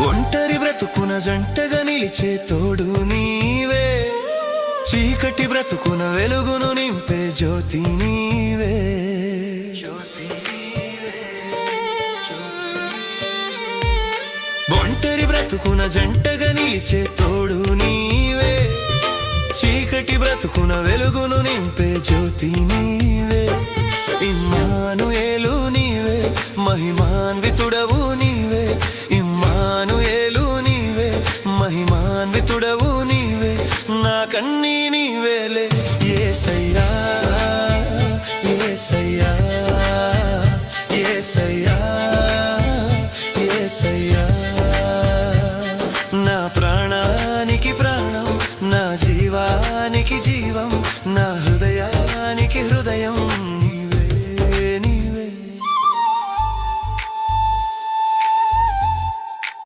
ఒంటరి బ్రతుకున జంటగా నిలిచే తోడు నీవే, చీకటి బ్రతుకున వెలుగును నింపే జ్యోతి నీవే. ఒంటరి బ్రతుకున జంటగా నిలిచే తోడు నీవే, చీకటి బ్రతుకున వెలుగును నింపే జ్యోతి నీవే. ఇమ్మానుయేలు నీవే, మహిమాన్వితుడవు నీవే. ఇమ్మానుయేలు నీవే, మహిమాన్వితుడవు నీవే. నాకన్నీ నీవేలే యేసయ్యా, యేసయ్యా, యేసయ్యా, యేసయ్యా. నా ప్రాణానికి ప్రాణం, నా జీవానికి జీవం, నా